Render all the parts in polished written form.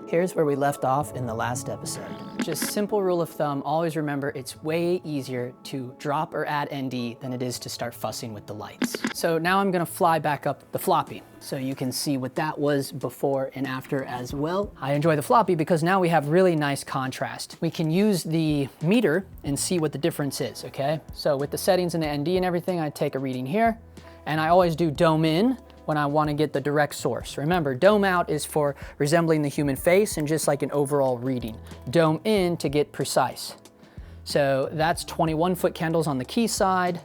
Here's where we left off in the last episode. Just simple rule of thumb, always remember it's way easier to drop or add ND than it is to start fussing with the lights. So now I'm gonna fly back up the floppy so you can see what that was before and after as well. I enjoy the floppy because now we have really nice contrast. We can use the meter and see what the difference is, okay? So with the settings and the ND and everything, I take a reading here, and I always do dome in when I want to get the direct source. Remember, dome out is for resembling the human face and just like an overall reading. Dome in to get precise. So that's 21 foot candles on the key side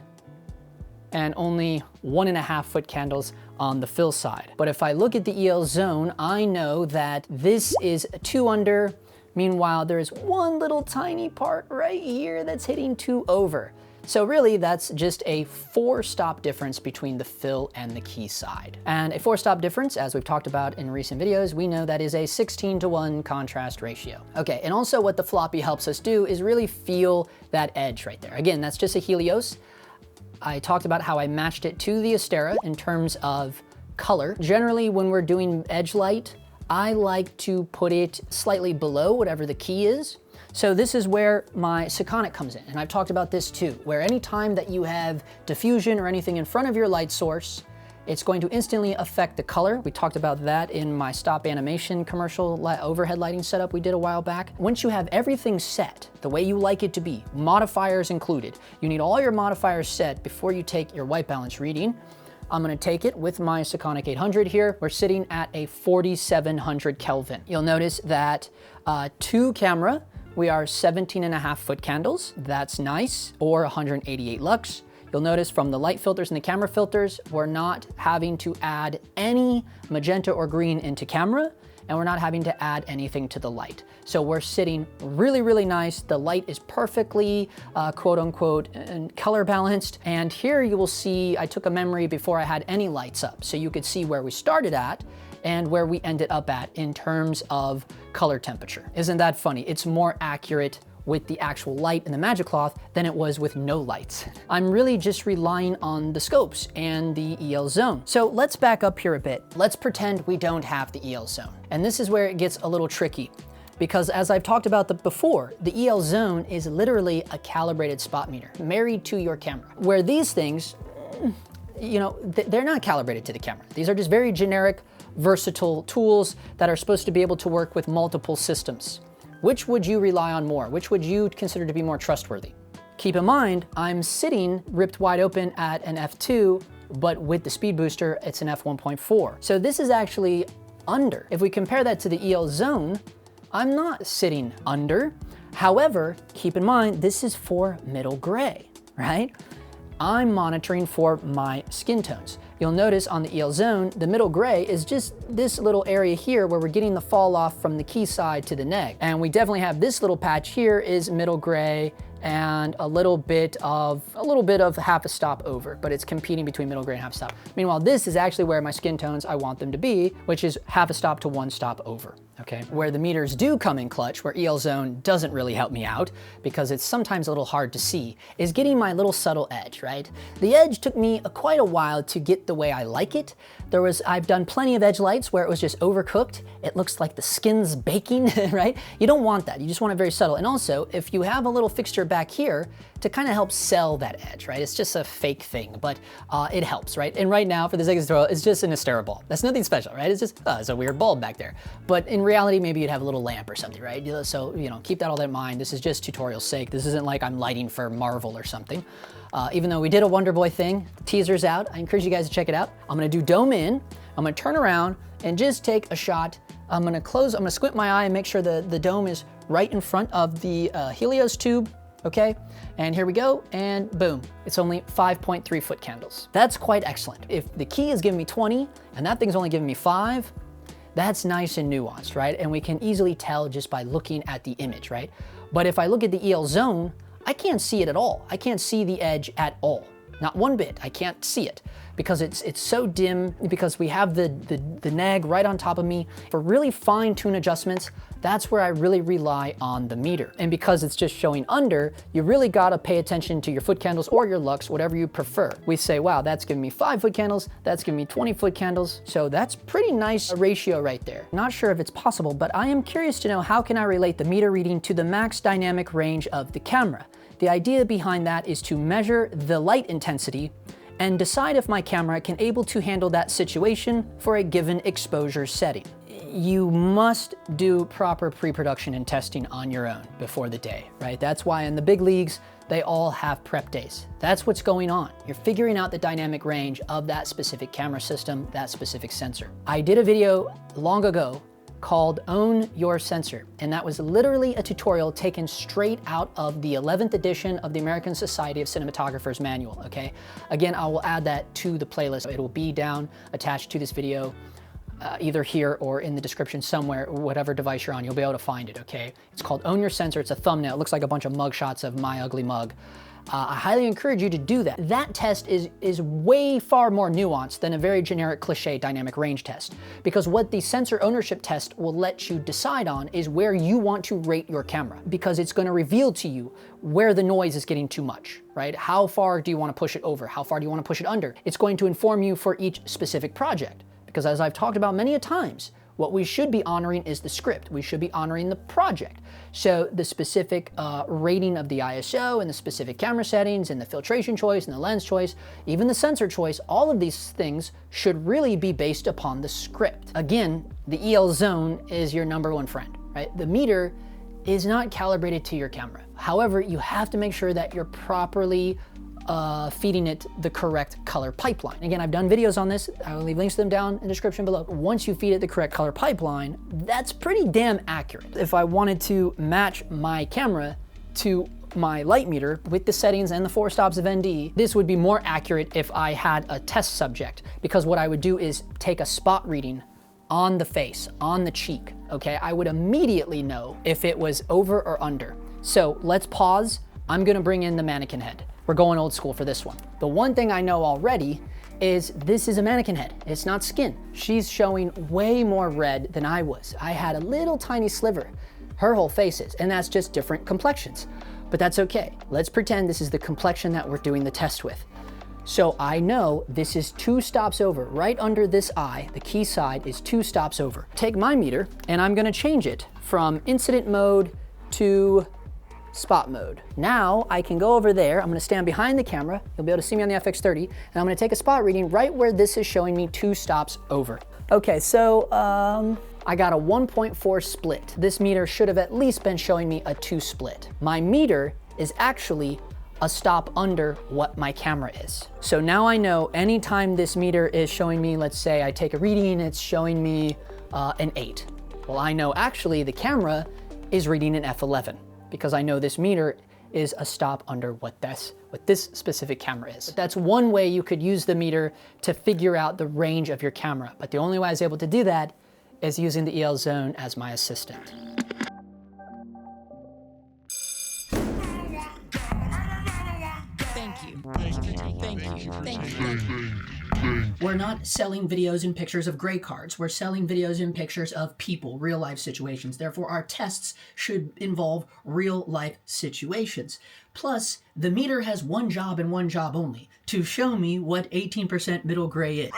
and only 1.5 foot candles on the fill side. But if I look at the EL zone, I know that this is 2 under. Meanwhile, there is one little tiny part right here that's hitting 2 over. So really, that's just a 4-stop difference between the fill and the key side. And a 4-stop difference, as we've talked about in recent videos, we know that is a 16:1 contrast ratio. Okay, and also what the floppy helps us do is really feel that edge right there. Again, that's just a Helios. I talked about how I matched it to the Astera in terms of color. Generally, when we're doing edge light, I like to put it slightly below whatever the key is. So this is where my Sekonic comes in, and I've talked about this too, where any time that you have diffusion or anything in front of your light source, it's going to instantly affect the color. We talked about that in my stop animation commercial overhead lighting setup we did a while back. Once you have everything set the way you like it to be, modifiers included, you need all your modifiers set before you take your white balance reading. I'm gonna take it with my Sekonic 800 here. We're sitting at a 4700 Kelvin. You'll notice that to camera, we are 17.5 foot candles. That's nice, or 188 lux. You'll notice from the light filters and the camera filters, we're not having to add any magenta or green into camera, and we're not having to add anything to the light. So we're sitting really, really nice. The light is perfectly, quote unquote, color balanced. And here you will see, I took a memory before I had any lights up. So you could see where we started at and where we ended up at in terms of color temperature. Isn't that funny? It's more accurate with the actual light and the magic cloth than it was with no lights. I'm really just relying on the scopes and the EL zone. So let's back up here a bit. Let's pretend we don't have the EL zone. And this is where it gets a little tricky, because as I've talked about before, the EL zone is literally a calibrated spot meter married to your camera, where these things, you know, they're not calibrated to the camera. These are just very generic, versatile tools that are supposed to be able to work with multiple systems. Which would you rely on more? Which would you consider to be more trustworthy? Keep in mind, I'm sitting ripped wide open at an f2, but with the speed booster, it's an f1.4. So this is actually under. If we compare that to the EL zone, I'm not sitting under. However, keep in mind, this is for middle gray, right? I'm monitoring for my skin tones. You'll notice on the EL zone, the middle gray is just this little area here where we're getting the fall off from the key side to the neg. And we definitely have this little patch here is middle gray and a little bit of half a stop over, but it's competing between middle gray and half a stop. Meanwhile, this is actually where my skin tones I want them to be, which is half a stop to 1 stop over. Okay, where the meters do come in clutch, where EL zone doesn't really help me out because it's sometimes a little hard to see, is getting my little subtle edge, right? The edge took me quite a while to get the way I like it. I've done plenty of edge lights where it was just overcooked. It looks like the skin's baking, right? You don't want that. You just want it very subtle. And also, if you have a little fixture back here to kind of help sell that edge, right? It's just a fake thing, but it helps, right? And right now, for the sake of tutorial, it's just an Astera bulb. That's nothing special, right? It's just, it's a weird bulb back there. But in reality, maybe you'd have a little lamp or something, right? So, you know, keep that all in mind. This is just tutorial's sake. This isn't like I'm lighting for Marvel or something. Even though we did a Wonder Boy thing, the teaser's out. I encourage you guys to check it out. I'm gonna do dome in. I'm gonna turn around and just take a shot. I'm gonna squint my eye and make sure the dome is right in front of the Helios tube, okay? And here we go, and boom. It's only 5.3 foot candles. That's quite excellent. If the key is giving me 20 and that thing's only giving me 5, that's nice and nuanced, right? And we can easily tell just by looking at the image, right? But if I look at the EL zone, I can't see it at all. I can't see the edge at all. Not one bit. I can't see it because it's so dim, because we have the neg right on top of me. For really fine-tune adjustments, that's where I really rely on the meter. And because it's just showing under, you really gotta pay attention to your foot candles or your lux, whatever you prefer. We say, wow, that's giving me 5 foot candles, that's giving me 20 foot candles. So that's pretty nice ratio right there. Not sure if it's possible, but I am curious to know how can I relate the meter reading to the max dynamic range of the camera. The idea behind that is to measure the light intensity and decide if my camera can able to handle that situation for a given exposure setting. You must do proper pre-production and testing on your own before the day, right? That's why in the big leagues, they all have prep days. That's what's going on. You're figuring out the dynamic range of that specific camera system, that specific sensor. I did a video long ago called Own Your Sensor, and that was literally a tutorial taken straight out of the 11th edition of the American Society of Cinematographers manual, okay? Again, I will add that to the playlist. It will be down attached to this video, either here or in the description somewhere, whatever device you're on, you'll be able to find it, okay? It's called Own Your Sensor. It's a thumbnail. It looks like a bunch of mug shots of my ugly mug. I highly encourage you to do that. That test is way far more nuanced than a very generic cliche dynamic range test, because what the sensor ownership test will let you decide on is where you want to rate your camera, because it's going to reveal to you where the noise is getting too much, right? How far do you want to push it over? How far do you want to push it under? It's going to inform you for each specific project, because as I've talked about many a times, what we should be honoring is the script. We should be honoring the project. So the specific rating of the ISO and the specific camera settings and the filtration choice and the lens choice, even the sensor choice, all of these things should really be based upon the script. Again, the EL zone is your #1 friend, right? The meter is not calibrated to your camera. However, you have to make sure that you're properly feeding it the correct color pipeline. Again, I've done videos on this. I will leave links to them down in the description below. Once you feed it the correct color pipeline, that's pretty damn accurate. If I wanted to match my camera to my light meter with the settings and the 4 stops of ND, this would be more accurate if I had a test subject, because what I would do is take a spot reading on the face, on the cheek, okay? I would immediately know if it was over or under. So let's pause. I'm gonna bring in the mannequin head. We're going old school for this one. The one thing I know already is this is a mannequin head. It's not skin. She's showing way more red than I was. I had a little tiny sliver. Her whole face is, and that's just different complexions. But that's okay. Let's pretend this is the complexion that we're doing the test with. So I know this is 2 stops over. Right under this eye, the key side is 2 stops over. Take my meter, and I'm gonna change it from incident mode to spot mode. Now I can go over there. I'm gonna stand behind the camera. You'll be able to see me on the FX30, and I'm gonna take a spot reading right where this is showing me 2 stops over. Okay, so I got a 1.4 split. This meter should have at least been showing me a 2 split. My meter is actually a stop under what my camera is. So now I know anytime this meter is showing me, let's say I take a reading, it's showing me an 8. Well, I know actually the camera is reading an F11, because I know this meter is a stop under what this specific camera is. But that's one way you could use the meter to figure out the range of your camera. But the only way I was able to do that is using the EL zone as my assistant. Thank you. We're not selling videos and pictures of gray cards. We're selling videos and pictures of people, real life situations. Therefore, our tests should involve real life situations. Plus, the meter has one job and one job only: to show me what 18% middle gray is.